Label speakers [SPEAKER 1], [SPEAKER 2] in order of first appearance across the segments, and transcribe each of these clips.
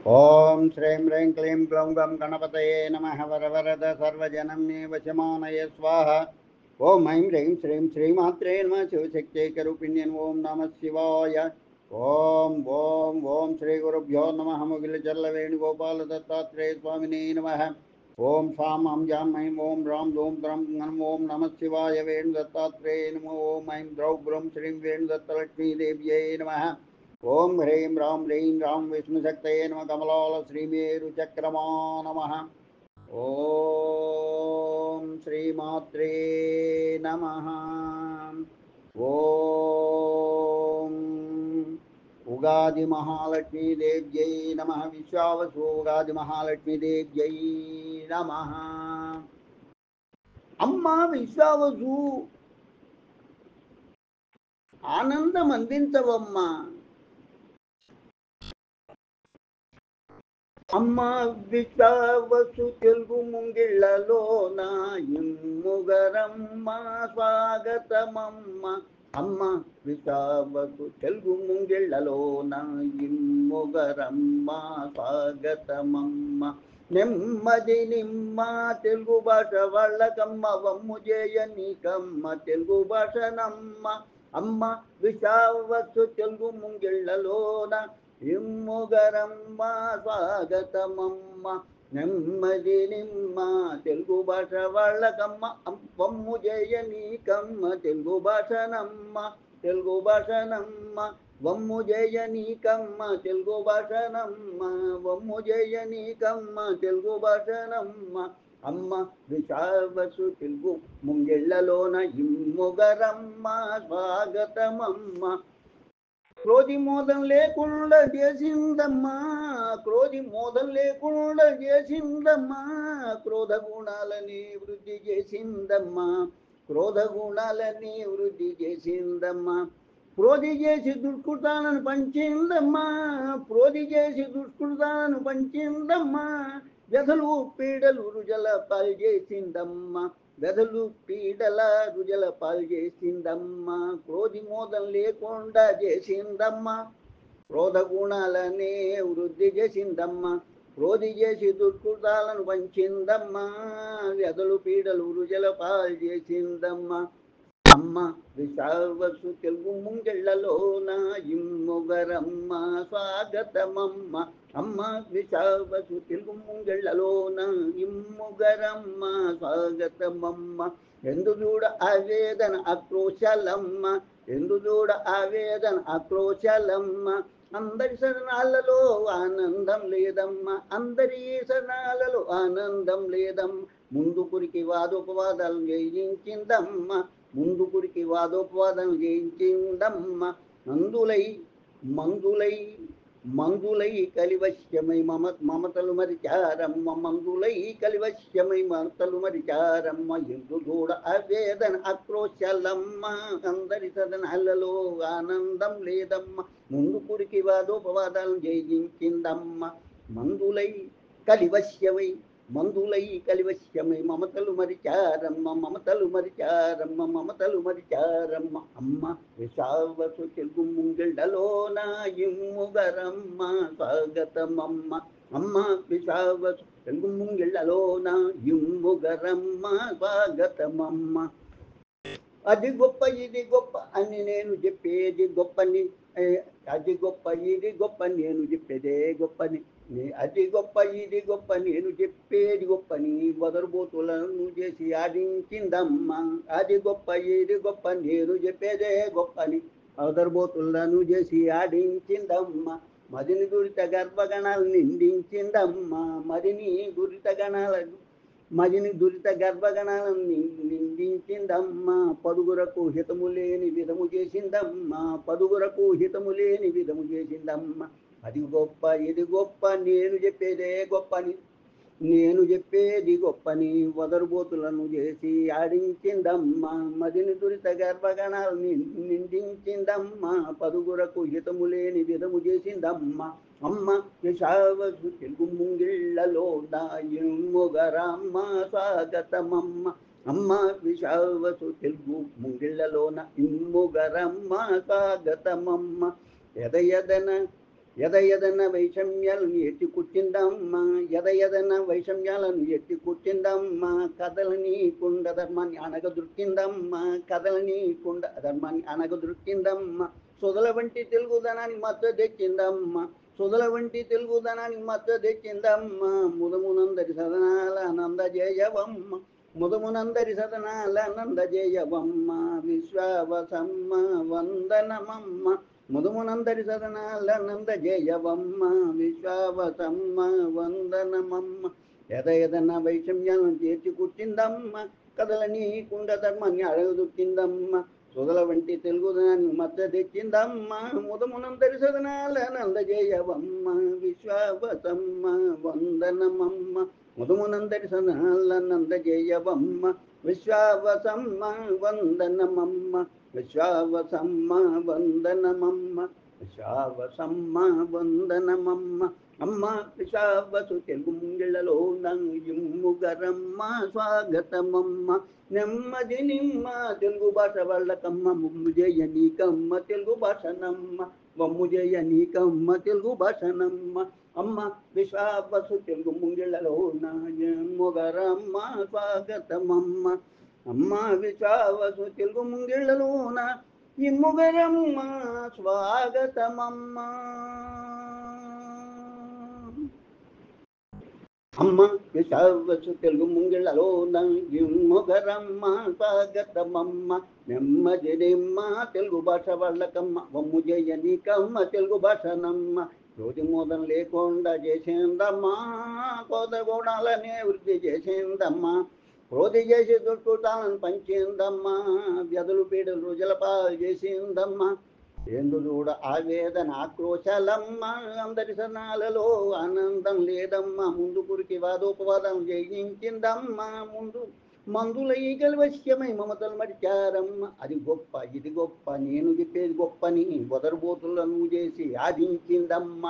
[SPEAKER 1] ఓం శ్రీం హ్రీం క్లీం గ్లౌం గం గణపతయే నమః వరవరద సర్వజనం మే వశమానయ స్వాహ. ఓం ఐం హ్రీం శ్రీం శ్రీమాత్రే నమః శివశక్తైకరూపిణ్యన్ ఓం నమః శివాయ. ఓం ఓం ఓం శ్రీ గురుభ్యో నమః. ముగిలచర్ల వేణుగోపాల దత్తాత్రేయ స్వామినే నమః. ఓం సాం హం జాం ఐం ఓం రాం దోం ద్రం గం ఓం నమః శివాయ. వేణు దత్తాత్రేయ నమో. ఓం ఐం ద్రౌ బ్రౌం శ్రీం వేణు దత్తలక్ష్మీదేవ్యై నమః. ఓం హ్రీం రాం హ్రీం రాం విష్ణుశక్తయే నమ. కమలాల శ్రీమేరుచక్రమా నమ. ఓం శ్రీమాత్రే నమ. ఓం ఉగాది మహాలక్ష్మీదేవ్యై నమ. విశ్వావసు ఉగాది మహాలక్ష్మీదేవ్యై నమ. అమ్మ విశ్వావసు, ఆనందం అందించవమ్మా. అమ్మ విశ్వావసు తెలుగు ముంగిళ్ళలోన ఇమ్ముగరమ్మ స్వాగతమమ్మ. అమ్మ విశ్వావసు తెలుగు ముంగిళ్ళలోన ఇమ్ముగరమ్మ స్వాగతమమ్మ. నెమ్మది నిమ్మ తెలుగు భాష వాళ్ళకమ్మ. వమ్ము జయ నీకమ్మ తెలుగు భాష నమ్మ. అమ్మ విశ్వావసు తెలుగు ముంగిళ్ళలోన ఇమ్ముగరమ్మ స్వాగతమమ్మ. నెమ్మది నిమ్మ తెలుగు భాష వాళ్ళకమ్మ. వమ్ము జయ నీకమ్మ తెలుగు భాష నమ్మ. తెలుగు భాష నమ్మ. వమ్ము జయ నీకమ్మ తెలుగు భాష నమ్మ. వమ్ము జయ నీకమ్మ తెలుగు భాష నమ్మ. అమ్మ విశ్వావసు తెలుగు ముంగిళ్ళలోన ఇమ్ముగరమ్మ స్వాగతమమ్మ. క్రోధి మోదం లేకుండా చేసిందమ్మా. క్రోధి మోదం లేకుండా చేసిందమ్మా. క్రోధ గుణాలని వృద్ధి చేసిందమ్మా. క్రోధ గుణాలని వృద్ధి చేసిందమ్మా. క్రోధి చేసి దుష్కృతాలను పంచిందమ్మా. క్రోధి చేసి దుష్కృతాలను పంచిందమ్మా. వ్యధలు పీడలు రుజల పాలు చేసిందమ్మా. వ్యధలు పీడల రుజల పాలు చేసిందమ్మా. క్రోధి మోదం లేకుండా చేసిందమ్మా. క్రోధ గుణాలనే వృద్ధి చేసిందమ్మా. క్రోధి చేసి దుష్కృతాలను పంచిందమ్మా. వ్యధలు పీడలు రుజల పాలు చేసిందమ్మా. అమ్మ విశ్వావసు తెలుగు ముంగిళ్ళలోన ఇమ్ముగరమ్మ స్వాగతమమ్మ. అమ్మ విశ్వావసు తెలుగు ముంగిళ్ళలోన ఇమ్ముగరమ్మ స్వాగతమమ్మ. ఎందు చూడ ఆవేదన ఆక్రోశాలమ్మ. ఎందు చూడ ఆవేదన ఆక్రోశాలమ్మ. అందరి శరణాలలో ఆనందం లేదమ్మా. అందరి శరణాలలో ఆనందం లేదమ్మా. ముందు కురికి వాదోపవాదాలు జయించిందమ్మ. ముందు కురికి వాదోపవాదం జయించిందమ్మ. మందులై మందులై మందులై కలివశ్యమై మమతలు మరిచారమ్మ. మందులై కలివశ్యమై మమతలు మరిచారమ్మ. ఎందు చూడ ఆవేదన ఆక్రోశాలమ్మ. అందరి సదనాలలో ఆనందం లేదమ్మ. ముందు కురికి వాదోపవాదాలు జయించిందమ్మ. మందులై కలివశ్యమై మందులై కలివశ్యమై మమతలు మరిచారమ్మ. మమతలు మరిచారమ్మ. మమతలు మరిచారమ్మ. అమ్మ విశ్వావసు తెలుగు ముంగిళ్ళలోన ఇమ్ముగరమ్మ స్వాగతమమ్మ. అమ్మ విశ్వావసు తెలుగు ముంగిళ్ళలోన ఇమ్ముగరమ్మ స్వాగతమమ్మ. అది గొప్ప ఇది గొప్ప అని నేను చెప్పేది గొప్పని. అది గొప్ప ఇది గొప్ప నేను చెప్పేదే గొప్పని. అది గొప్ప ఇది గొప్ప నేను చెప్పేది గొప్పని. వదరుబోతులను చేసి ఆడించిందమ్మ. అది గొప్ప ఇది గొప్ప నేను చెప్పేదే గొప్పని. వదరుబోతులను చేసి ఆడించిందమ్మ. మదిని గురిత గర్భగణాలు నిందించిందమ్మ. మదిని దురిత గర్భగణాలను నిందించిందమ్మ. పదుగురకు హితము లేని విధము చేసిందమ్మ. పదుగురకు హితము లేని విధము చేసిందమ్మ. అది గొప్ప ఇది గొప్ప నేను చెప్పేదే గొప్పని. నేను చెప్పేది గొప్పని. వదరుబోతులను చేసి ఆడించిందమ్మ. మదిని దురిత గర్భగణాలు నిందించిందమ్మ. పదుగురకు హితము లేని విధము చేసిందమ్మ. అమ్మ విశ్వావసు తెలుగు ముంగిళ్ళలోన ఇమ్ముగరమ్మ స్వాగతమమ్మ. అమ్మ విశ్వావసు తెలుగు ముంగిళ్ళలోన ఇమ్ముగరమ్మ స్వాగతమమ్మ. ఎదయదన వైషమ్యాలను ఎత్తి కుట్టిందమ్మా, ఎదయదన వైషమ్యాలను ఎత్తి కుట్టిందమ్మా, కదలని కుండ ధర్మాన్ని అనగదృక్కిందమ్మా, కదలని కుండ ధర్మాన్ని అనగదృక్కిందమ్మా, సుదల వంటి తెలుగుదనాన్ని మద్దతు తెచ్చిందమ్మా, సుదల వంటి తెలుగుదనాన్ని మద్దతు తెచ్చిందమ్మా, ముదమునందరి సదనాల నందజేయవమ్మ, ముదమునందరి సదనాల నందజేయవమ్మ, విశ్వావసమ్మ వందనమమ్మ, ముదమునందరి సదనాల నందజేయవమ్మ, విశ్వావసమ్మ వందనమమ్మ, ఎదయదన వైషమ్యాలను చేర్చి కుట్టిందమ్మ, కదలని కుండ ధర్మాన్ని అడగదొక్కిందమ్మ, సుదల వంటి తెలుగుదనాన్ని మద్దతు తెచ్చిందమ్మ, ముదమునందరి సదనాల నందజేయవమ్మ, విశ్వావసమ్మ వందనమమ్మ, ముదమునందరి సదనాల నందజేయవమ్మ, విశ్వావసమ్మ వందనమమ్మ, విశ్వావసమ్మ వందనమమ్మ, విశ్వావసమ్మ వందనమమ్మ, అమ్మ విశ్వావసు తెలుగు ముంగిళ్ళలో ఇమ్ముగరమ్మ స్వాగతమమ్మ, నెమ్మది నిమ్మ తెలుగు భాష వాళ్ళకమ్మ, ముమ్ము జయ నీకమ్మ తెలుగు భాషనమ్మ, వమ్ము జయ నీకమ్మ తెలుగు భాషనమ్మ, అమ్మ విశ్వావసు తెలుగు ముంగిళ్ళలో ఇమ్ముగరమ్మ స్వాగతమమ్మ, అమ్మ విశ్వావసు తెలుగు ముంగిళ్ళలోన ఇమ్ముగరమ్మ స్వాగతమమ్మ, అమ్మ విశ్వావసు తెలుగు ముంగిళ్ళలోన ఇమ్ముగరమ్మ స్వాగతమమ్మ, నెమ్మది నిమ్మ తెలుగు భాష వాళ్ళకమ్మ, వమ్ము జయ నీకమ్మ తెలుగు భాషనమ్మ, రోజు మోదం లేకుండా చేసిందమ్మా, కోదగూడాలనే వృద్ధి చేసిందమ్మా, క్రోధి చేసి దుష్కృతాలను పంచిందమ్మా, వ్యధులు పీడలు రుజుల పాలు చేసిందమ్మా, ఏందు చూడ ఆవేదన ఆక్రోశాలమ్మ, అందరి సనాలలో ఆనందం లేదమ్మా, ముందు కురికి వాదోపవాదం జయించిందమ్మా, ముందు మందుల ఈగలు వశ్యమై మమతలు మడిచారమ్మ, అది గొప్ప ఇది గొప్ప నేను చెప్పేది గొప్పని వదరుబోతులను చేసి ఆదించిందమ్మ,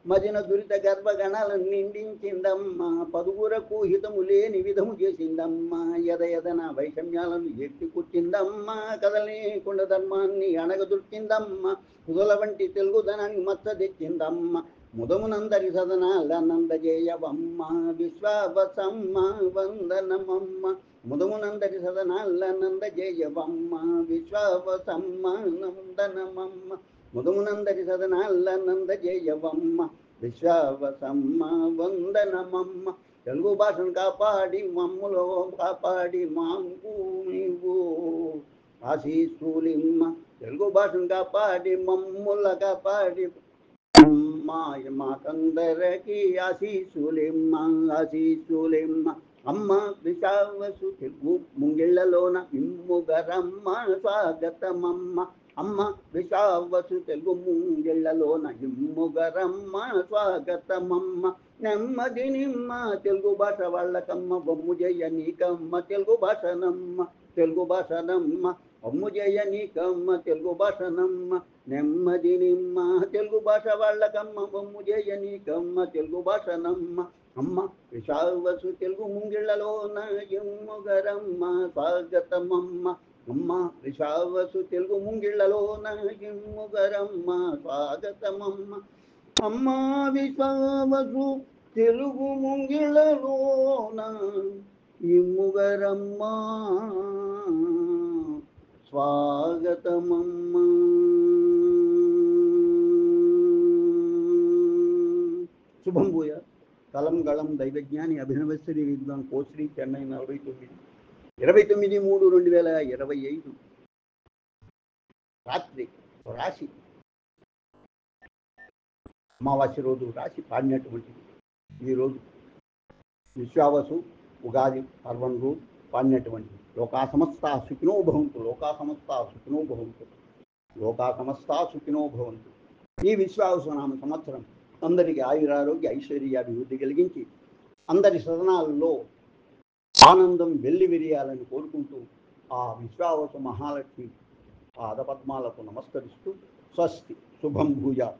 [SPEAKER 1] మదిన దురిత గర్భగణాలను నిండించిందమ్మ, పదుగురకు హితము లేని విధము చేసిందమ్మ, ఎదయదన వైషమ్యాలను ఎత్తి కుట్టిందమ్మ, కదలే కుండ ధర్మాన్ని అణగదొక్కిందమ్మ, కుదల వంటి తెలుగుదనాన్ని మచ్చ తెచ్చిందమ్మ, ముదమునందరి సదనాల నందజేయవమ్మ, విశ్వావసమ్మ వందనమమ్మ, ముదమునందరి సదనాల నందజేయవమ్మ, విశ్వావసమ్మ వందనమమ్మ, ముదమునందరి సదనాల నందజేయవమ్మ, విశ్వావసమ్మ వందనమమ్మ, తెలుగు భాషను కాపాడి మమ్ములో కాపాడి మాంకు నీవు ఆశీస్సులిమ్మ, తెలుగు భాషను కాపాడి మమ్ముల కాపాడి మాకందరికి ఆశీస్సులిమ్మ, ఆశీస్సులిమ్మ, అమ్మ విశ్వావసు తెలుగు ముంగిళ్ళలోన ఇమ్ముగరమ్మ స్వాగతమమ్మ, అమ్మ విశ్వావసు తెలుగు ముంగిళ్ళలోన ఇమ్ముగరమ్మ స్వాగతమమ్మ, నెమ్మది నిమ్మ తెలుగు భాష వాళ్ళకమ్మ, బొమ్ము జయ నీకమ్మ తెలుగు భాషనమ్మ తెలుగు భాషనమ్మ, బొమ్ము జయ నీకమ్మ తెలుగు భాషనమ్మ, నెమ్మది నిమ్మ తెలుగు భాష వాళ్ళకమ్మ, బొమ్ము జయ నీకమ్మ తెలుగు భాషనమ్మ, అమ్మ విశ్వావసు తెలుగు ముంగిళ్ళలోన ఇమ్ముగరమ్మ స్వాగతమమ్మ, అమ్మ విశ్వావసు తెలుగు ముంగిళ్ళలోన ఇమ్ముగరమ్మ స్వాగతమమ్మ, అమ్మ విశ్వావసు తెలుగు ముంగిళ్ళలోన ఇమ్ముగరమ్మ స్వాగతమమ్మ. శుభం భూయ. కలం గళం దైవజ్ఞాని అభినవశ్రీ విద్వాన్ కోశ్రీ చెన్నై 29/3/2025 రాత్రి రాశి అమావాస్య రోజు రాశి పాడినటువంటిది. ఈరోజు విశ్వావసు ఉగాది పర్వం రోజు పాడినటువంటిది. లోకా సమస్త సుఖినో భవంతు, లోకా సమస్త సుఖినో భవంతు, లోకా సమస్త సుఖినో భవంతు. ఈ విశ్వావసు నామ సంవత్సరం అందరికీ ఆయురారోగ్య ఐశ్వర్యాభివృద్ధి కలిగించి అందరి సదనాల్లో ఆనందం వెల్లి విరియాలని కోరుకుంటూ ఆ విశ్వావసు మహాలక్ష్మి పాదపద్మాలకు నమస్కరిస్తూ స్వస్తి. శుభం భూయాత్.